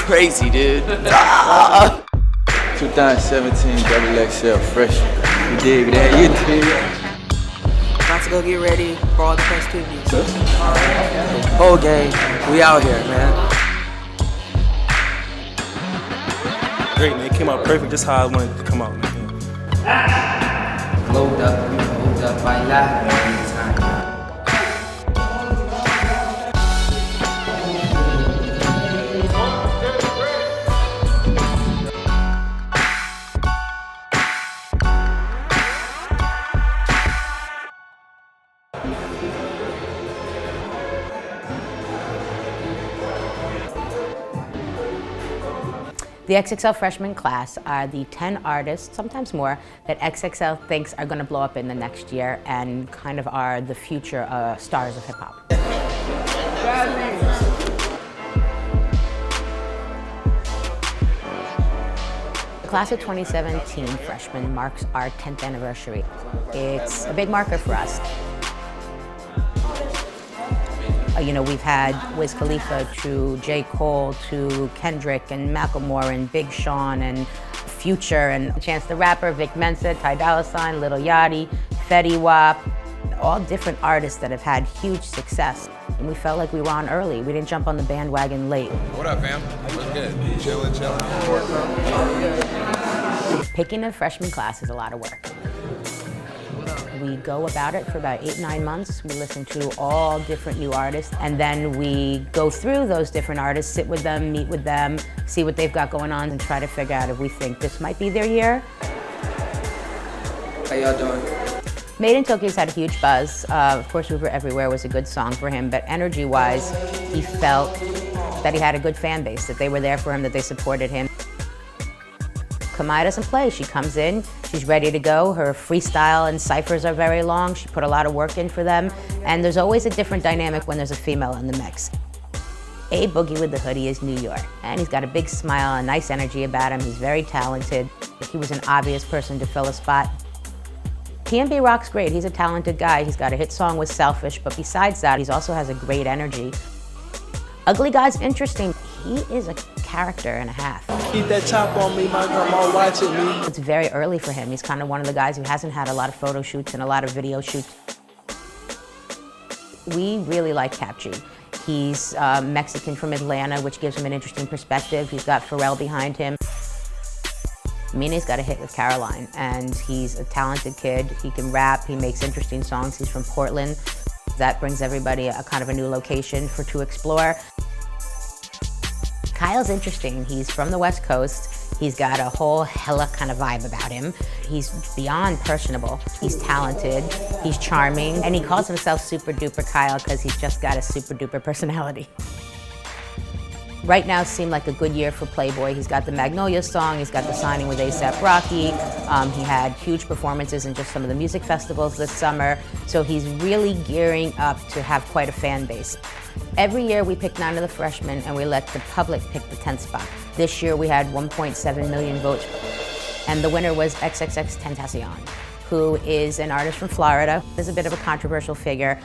crazy, dude. 2017 XXL Freshmen. You dig that? You dig? About to go get ready for all the festivities. Whole game, we out here, man. Great, man. It came out perfect, just how I wanted it to come out, man. Load up, bailar. The XXL Freshman class are the 10 artists, sometimes more, that XXL thinks are going to blow up in the next year and kind of are the future stars of hip hop. The class of 2017 freshmen marks our 10th anniversary. It's a big marker for us. You know, we've had Wiz Khalifa to J. Cole to Kendrick and Macklemore and Big Sean and Future and Chance the Rapper, Vic Mensa, Ty Dolla $ign, Lil Yachty, Fetty Wap, all different artists that have had huge success. And we felt like we were on early. We didn't jump on the bandwagon late. What up, fam? What's good? Chillin'. Picking a freshman class is a lot of work. We go about it for about 8-9 months. We listen to all different new artists, and then we go through those different artists, sit with them, meet with them, see what they've got going on, and try to figure out if we think this might be their year. How y'all doing? Made in Tokyo's had a huge buzz. Of course, We Were Everywhere was a good song for him, but energy-wise, he felt that he had a good fan base, that they were there for him, that they supported him. Kamai doesn't play. She comes in, she's ready to go. Her freestyle and ciphers are very long. She put a lot of work in for them. And there's always a different dynamic when there's a female in the mix. A Boogie with the Hoodie is New York. And he's got a big smile, a nice energy about him. He's very talented. He was an obvious person to fill a spot. PNB Rock's great. He's a talented guy. He's got a hit song with Selfish, but besides that, he also has a great energy. Ugly God's interesting. He is a character and a half. Keep that chop on me, my grandma watching me. It's very early for him. He's kind of one of the guys who hasn't had a lot of photo shoots and a lot of video shoots. We really like Cap G. He's Mexican from Atlanta, which gives him an interesting perspective. He's got Pharrell behind him. Mina's got a hit with Caroline, and he's a talented kid. He can rap, he makes interesting songs. He's from Portland. That brings everybody a kind of a new location to explore. Kyle's interesting. He's from the West Coast. He's got a whole hella kind of vibe about him. He's beyond personable. He's talented, he's charming, and he calls himself Super Duper Kyle because he's just got a super duper personality. Right now seemed like a good year for Playboy. He's got the Magnolia song, he's got the signing with A$AP Rocky. He had huge performances in just some of the music festivals this summer. So he's really gearing up to have quite a fan base. Every year we pick 9 of the freshmen and we let the public pick the 10th spot. This year we had 1.7 million votes. And the winner was XXXTentacion, who is an artist from Florida. He's a bit of a controversial figure.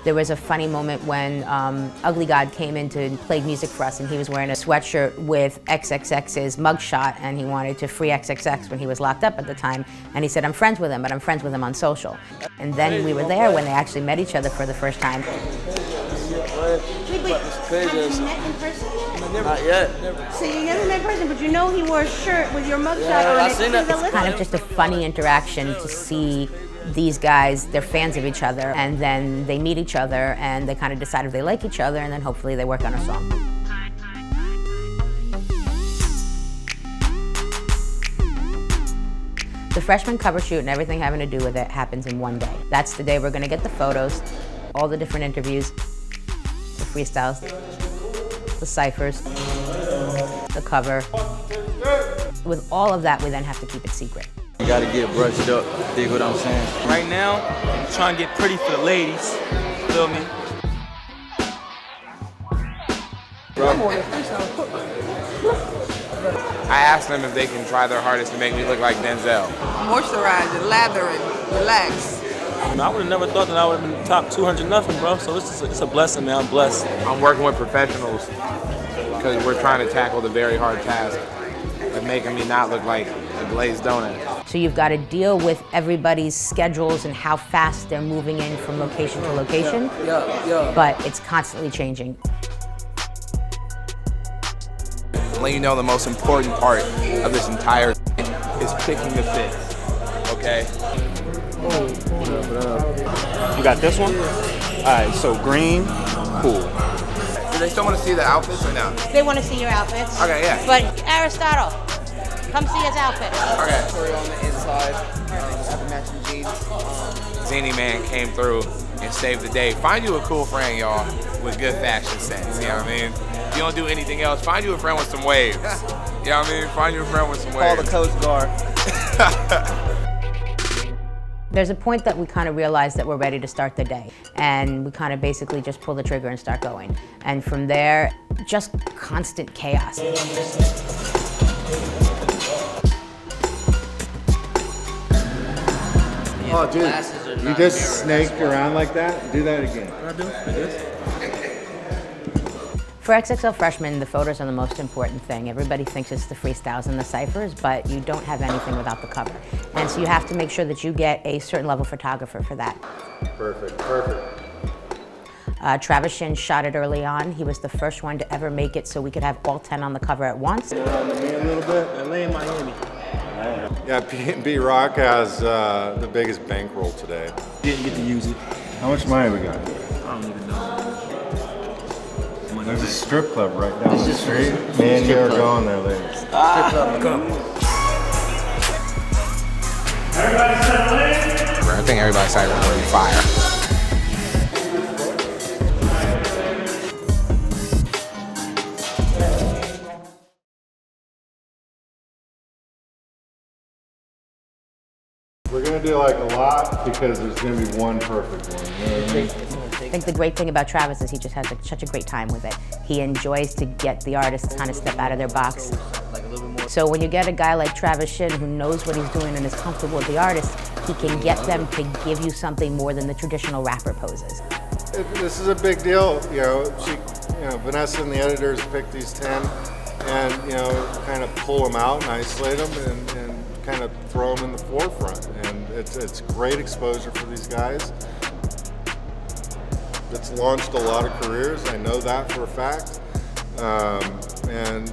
There was a funny moment when Ugly God came in to play music for us, and he was wearing a sweatshirt with XXX's mugshot, and he wanted to free XXX when he was locked up at the time. And he said, I'm friends with him, but I'm friends with him on social. And then we were there when they actually met each other for the first time. Wait, have you met in person? Not yet. So you never met in person, but you know he wore a shirt with your mugshot on I've it. seen it. It's kind of just a funny interaction to see these guys. They're fans of each other, and then they meet each other, and they kind of decide if they like each other, and then hopefully they work on a song. The freshman cover shoot and everything having to do with it happens in one day. That's the day we're gonna get the photos, all the different interviews, the freestyles, the ciphers, the cover. With all of that, we then have to keep it secret. You gotta get brushed up, dig what I'm saying? Right now, I'm trying to get pretty for the ladies. Feel me? I asked them if they can try their hardest to make me look like Denzel. Moisturizing, lathering, relax. I would have never thought that I would have been top 200 nothing, bro. So it's a blessing, man. I'm blessed. I'm working with professionals. because we're trying to tackle the very hard task of making me not look like a glazed donut. So you've got to deal with everybody's schedules and how fast they're moving in from location to location. But it's constantly changing. Let you know the most important part of this entire thing is picking the fits, okay? You got this one? All right, so green, cool. Do they still want to see the outfits or no? They want to see your outfits. Okay, yeah. But Aristotle, come see his outfits. Okay. Story on the inside. Have the matching jeans. Zany Man came through and saved the day. Find you a cool friend, y'all, with good fashion sense, you know what I mean? If you don't do anything else, find you a friend with some waves. You know what I mean? Find you a friend with some waves. Call the Coast Guard. There's a point that we kind of realize that we're ready to start the day. And we kind of basically just pull the trigger and start going. And from there, just constant chaos. Oh, dude, you just snaked around like that? Do that again. What I do? Like this? For XXL Freshmen, the photos are the most important thing. Everybody thinks it's the freestyles and the ciphers, but you don't have anything without the cover. And so you have to make sure that you get a certain level photographer for that. Perfect, perfect. Travis Shin shot it early on. He was the first one to ever make it so we could have all 10 on the cover at once. Around me a little bit. LA and Miami. Yeah, B-Rock has the biggest bankroll today. Didn't get to use it. How much money we got? I don't even know. There's a strip club right down the street. Me and you are going there later. I think everybody's excited to be fire. We're gonna do like a lot because there's gonna be one perfect one. You know what I mean? I think the great thing about Travis is he just has such a great time with it. He enjoys to get the artists to kind of step out of their box. So when you get a guy like Travis Shin who knows what he's doing and is comfortable with the artist, he can get them to give you something more than the traditional rapper poses. This is a big deal. Vanessa and the editors picked these 10 and, kind of pull them out and isolate them and kind of throw them in the forefront. And it's great exposure for these guys. It's launched a lot of careers, I know that for a fact, and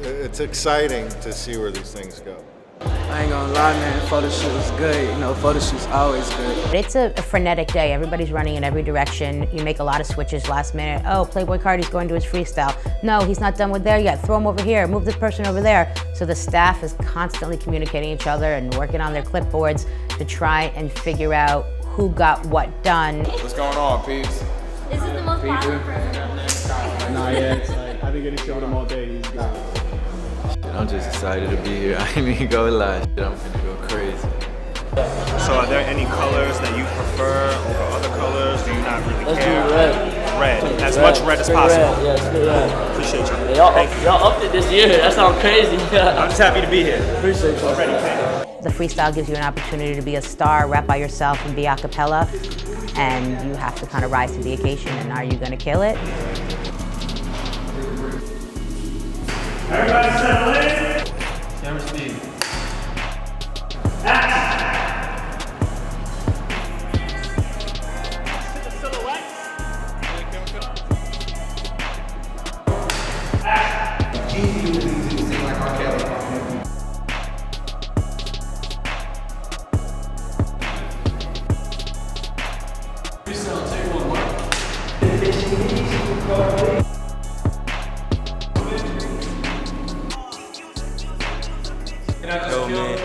it's exciting to see where these things go. I ain't gonna lie, man, photo shoot was good. Photo shoot's always good. It's a frenetic day. Everybody's running in every direction. You make a lot of switches last minute. Oh, Playboy Cardi's going to his freestyle. No, he's not done with there yet. Throw him over here, move this person over there. So the staff is constantly communicating each other and working on their clipboards to try and figure out who got what done. What's going on, peeps? This is the most popular person. Nah, yeah, I've been getting to with him all day. He's good. I'm just excited to be here. I ain't even gonna lie. I'm gonna go crazy. So are there any colors that you prefer over other colors? Do you not really care? Let's do red. Red. As much red as possible. Yeah, let's do red. Appreciate you. Hey, y'all upped it this year. That sounds crazy. I'm just happy to be here. Appreciate you. Already The freestyle gives you an opportunity to be a star, rap by yourself and be a cappella. And you have to kind of rise to the occasion. And are you gonna kill it? Everybody settle in. Camera speed. Action. Yo, man,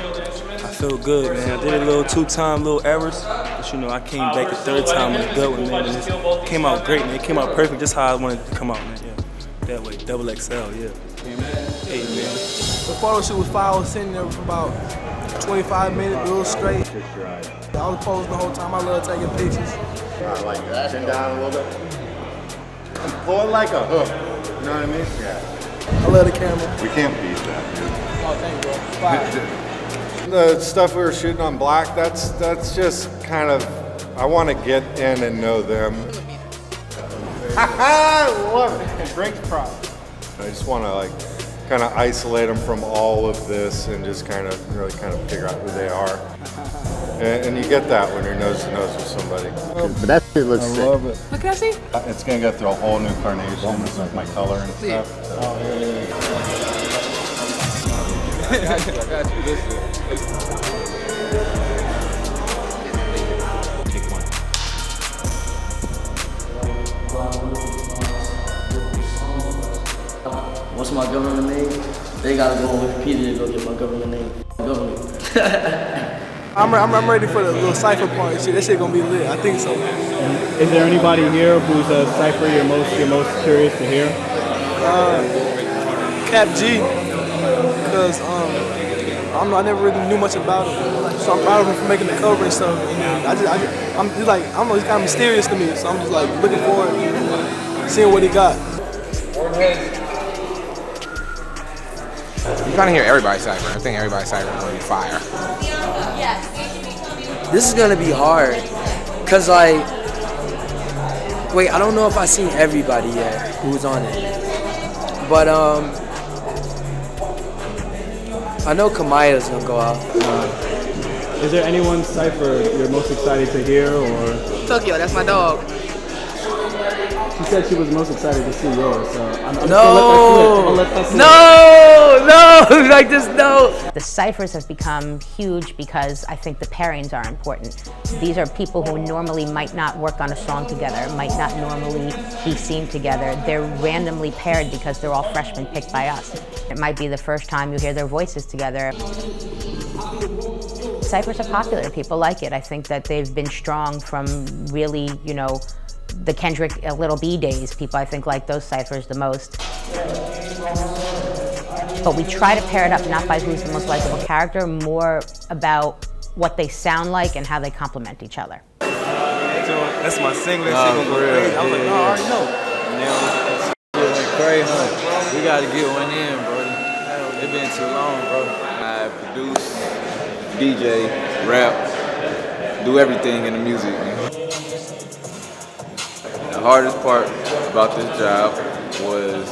I feel good, man. I did a little two-time little errors, but I came back the third time on the good one, man. And it came out great, man. It came out perfect, just how I wanted it to come out, man. Yeah, that way, XXL, yeah. Hey, man. The photo shoot was fire. I was sitting there for about 25 minutes, real straight. I was posing the whole time. I love taking pictures. I like that. Chin down a little bit. And pull it like a hook. You know what I mean? Yeah. I love the camera. We can't beat that, dude. Oh, thank you, bro. Fire. The stuff we were shooting on black, that's just kind of, I want to get in and know them. Love it. Great prop. I just want to like kind of isolate them from all of this and just kind of really kind of figure out who they are. And you get that when you're nose to nose with somebody. But that shit looks sick. Love it. What can I see? It's gonna go through a whole new carnation with like my color and stuff. So. Oh, yeah. I got you. Take one. What's my government name? They gotta go on Wikipedia to go get my government name. Government. I'm ready for the little Cipher part. Shit, that shit gonna be lit. I think so. Is there anybody here who's a Cipher you're most curious to hear? Cap G, because I never really knew much about him, so I'm proud of him for making the cover and stuff. And I'm just like, I don't know, he's kind of mysterious to me, so I'm just like looking forward to seeing what he got. You kind of hear everybody's Cipher. I think everybody's Cipher is gonna be fire. This is gonna be hard, cause like, wait, I don't know if I've seen everybody yet who's on it, but I know Kamaya's gonna go out. Is there anyone's Cipher you're most excited to hear, or? Tokyo, that's my dog. She said she was most excited to see yours, so I'm no, let that slip. No, like just no. The ciphers have become huge because I think the pairings are important. These are people who normally might not work on a song together, might not normally be seen together. They're randomly paired because they're all freshmen picked by us. It might be the first time you hear their voices together. Ciphers are popular, people like it. I think that they've been strong from really, you know, the Kendrick Little B days. People I think like those ciphers the most. But we try to pair it up not by who's the most likable character, more about what they sound like and how they complement each other. That's my single. Nah, for real. I was like, no, I already know. It went crazy. We gotta get one in, bro. It's been too long, bro. I produce, DJ, rap, do everything in the music. The hardest part about this job was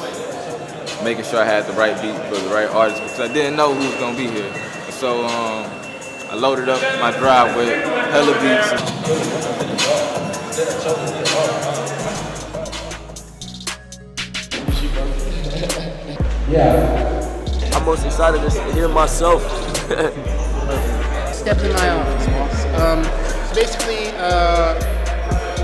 making sure I had the right beat for the right artist because I didn't know who was gonna be here. So I loaded up my drive with hella beats. Yeah. I'm most excited to hear myself. Stepped in my office, boss. So basically,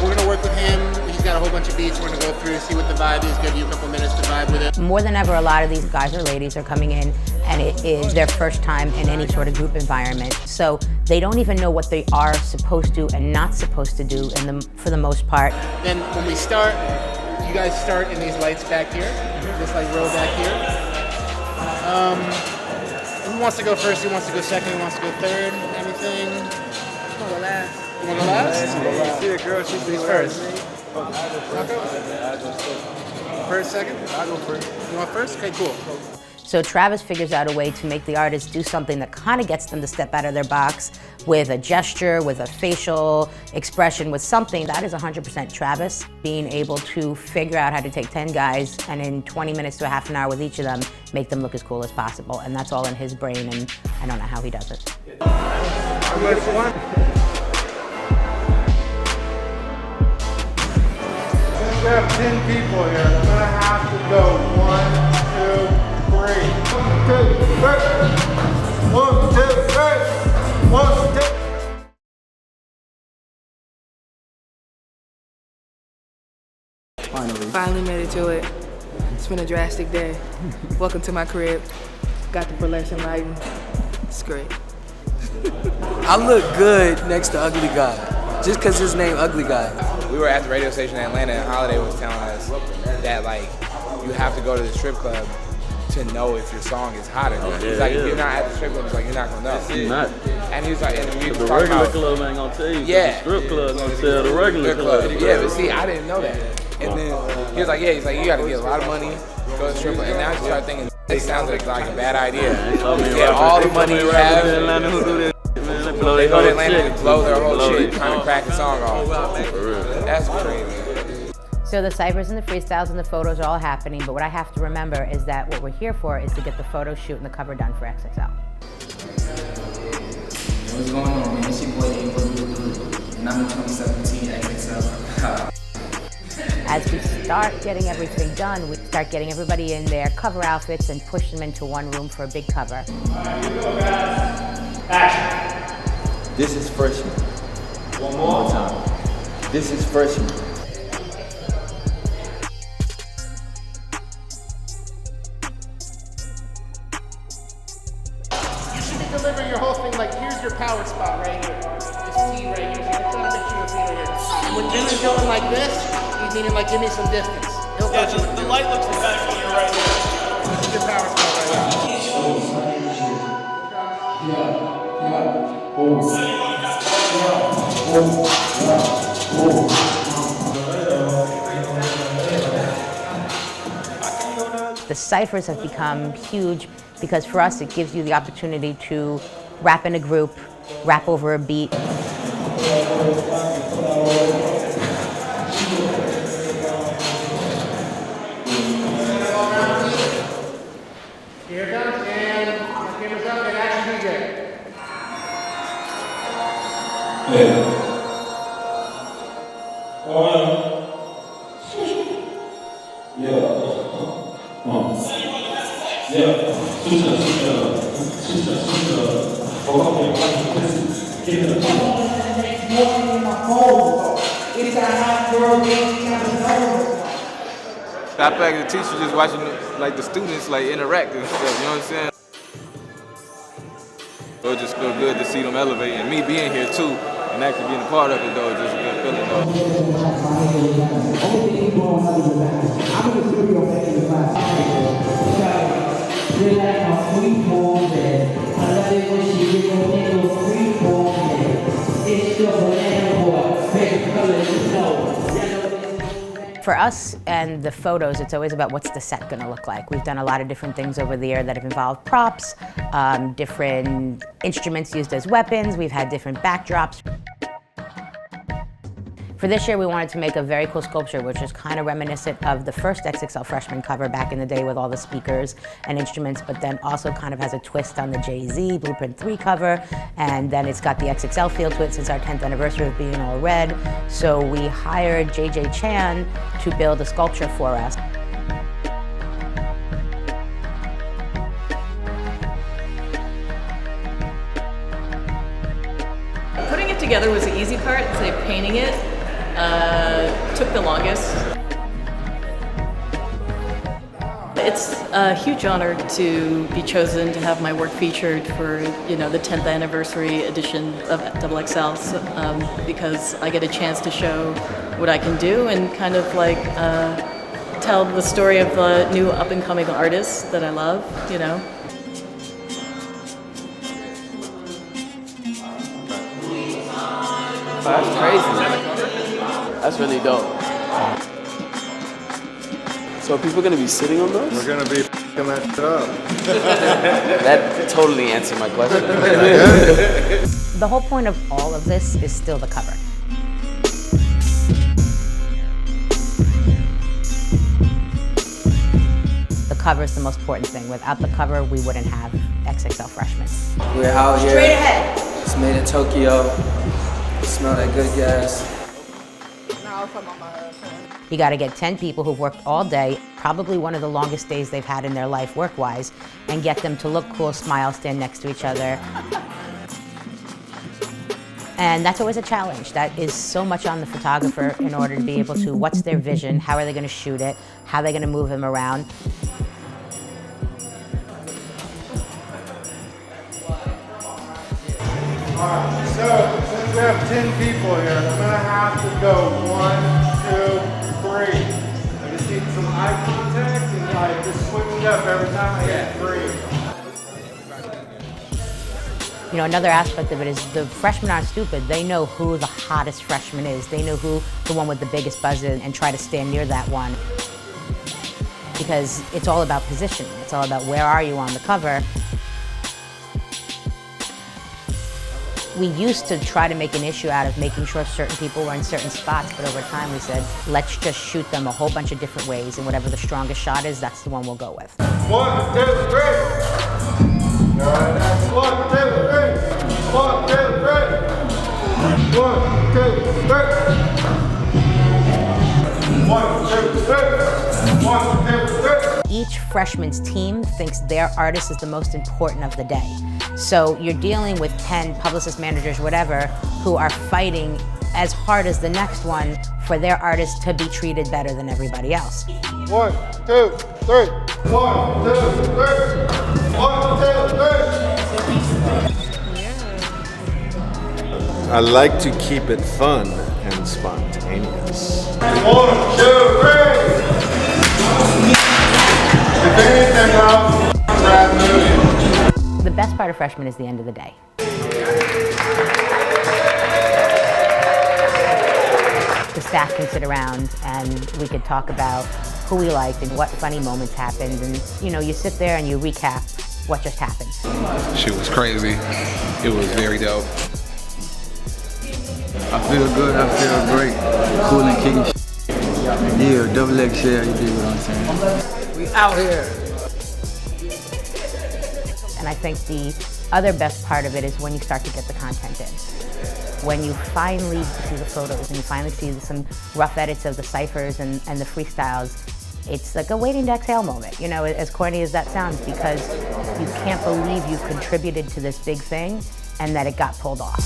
we're gonna work with him. He's got a whole bunch of beats we're gonna go through, see what the vibe is, give you a couple minutes to vibe with it. More than ever, a lot of these guys or ladies are coming in and it is their first time in any sort of group environment. So they don't even know what they are supposed to and not supposed to do for the most part. Then when we start, you guys start in these lights back here, just like row back here. Who wants to go first? Who wants to go second? Who wants to go third? Anything? I'll go last. You wanna go last? See the girl, she's first. First, second? I'll go first. You want first? Okay, cool. So Travis figures out a way to make the artist do something that kind of gets them to step out of their box with a gesture, with a facial expression, with something that is 100% Travis. Being able to figure out how to take 10 guys and in 20 minutes to a half an hour with each of them, make them look as cool as possible. And that's all in his brain, and I don't know how he does it. We have 10 people here. I'm gonna have to go 1, 2, 3. 1, 2, 3. 1, 2, 3. Finally made it to it. It's been a drastic day. Welcome to my crib. Got the fluorescent lighting. It's great. I look good next to Ugly Guy, just because his name Ugly Guy. We were at the radio station in Atlanta and Holiday was telling us that like you have to go to the strip club to know if your song is hot or not. He's like, if you're not at the strip club, he's like, you're not gonna know. And he was like, and we were The talking regular about, club ain't gonna tell you. Yeah. The strip club gonna tell the regular club. Yeah, but see, I didn't know that. And then he was like, yeah, he's like, you gotta get a lot of money, go to the strip club. And now I just started thinking, this sounds like a bad idea. Yeah, all the money you have. They go to Atlanta and blow their whole shit, trying to crack the song off. That's crazy. So the ciphers and the freestyles and the photos are all happening, but what I have to remember is that what we're here for is to get the photo shoot and the cover done for XXL. What's going on, man? It's your boy, and I'm the 2017 XXL. As we start getting everything done, we start getting everybody in their cover outfits and push them into one room for a big cover. All right, here we go, guys. Action. This is Freshman. One more time. This is Freshman. You should be delivering your whole thing like, here's your power spot right here. This T right here. So you're trying to make sure your feet are here. And when Jimmy's going like this, he's meaning like, give me some distance. He'll yeah, the light looks the best when you're right here. This is your power spot right here. The ciphers have become huge because for us it gives you the opportunity to rap in a group, rap over a beat. Here it comes, and my camera's up, and action DJ. Yeah. Stop back as a teacher just watching like the students like interact and stuff, you know what I'm saying? So it just feel good to see them elevate, and me being here too and actually being a part of it though, it's just a good feeling though. For us and the photos, it's always about what's the set gonna look like. We've done a lot of different things over the year that have involved props, different instruments used as weapons. We've had different backdrops. For this year, we wanted to make a very cool sculpture, which is kind of reminiscent of the first XXL Freshman cover back in the day with all the speakers and instruments, but then also kind of has a twist on the Jay-Z Blueprint 3 cover, and then it's got the XXL feel to it since our 10th anniversary of being all red. So we hired JJ Chan to build a sculpture for us. Putting it together was the easy part, say painting it. Took the longest. It's a huge honor to be chosen to have my work featured for, you know, the 10th anniversary edition of XXL, because I get a chance to show what I can do and kind of like tell the story of new up-and-coming artists that I love, you know. That's crazy. That's really dope. So are people gonna be sitting on those? We're gonna be f***ing that shit up. That totally answered my question. The whole point of all of this is still the cover. The cover is the most important thing. Without the cover, we wouldn't have XXL Freshmen. We're out here. Straight ahead. It's made in Tokyo. Smell that good gas. You gotta get 10 people who've worked all day, probably one of the longest days they've had in their life work-wise, and get them to look cool, smile, stand next to each other. And that's always a challenge. That is so much on the photographer in order to be able to, what's their vision, how are they gonna shoot it, how are they gonna move them around. Alright, so since we have 10 people here, I'm gonna have to go 1, 2, 3. I just need some eye contact and like just switch it up every time I hit 3. You know, another aspect of it is the freshmen aren't stupid. They know who the hottest freshman is. They know who the one with the biggest buzz is and try to stand near that one. Because it's all about positioning. It's all about where are you on the cover. We used to try to make an issue out of making sure certain people were in certain spots, but over time we said, let's just shoot them a whole bunch of different ways, and whatever the strongest shot is, that's the one we'll go with. 1, 2, 3. 1, 2, 3. 1, 2, 3. 1, 2, 3. 1, 2, 3. 1, 2, 3. Each freshman's team thinks their artist is the most important of the day. So you're dealing with 10 publicist managers, whatever, who are fighting as hard as the next one for their artist to be treated better than everybody else. 1, 2, 3. 1, 2, 3. 1, 2, 3. I like to keep it fun and spontaneous. 1, 2, 3. If anything else, grab movie. The best part of freshman is the end of the day. The staff can sit around and we could talk about who we liked and what funny moments happened, and you know, you sit there and you recap what just happened. Shit was crazy. It was very dope. I feel good, I feel great. Cool and kicking shit. Yeah, double XL, you dig what I'm saying? We out here. And I think the other best part of it is when you start to get the content in. When you finally see the photos and you finally see some rough edits of the ciphers and the freestyles, it's like a waiting to exhale moment, you know, as corny as that sounds, because you can't believe you've contributed to this big thing and that it got pulled off.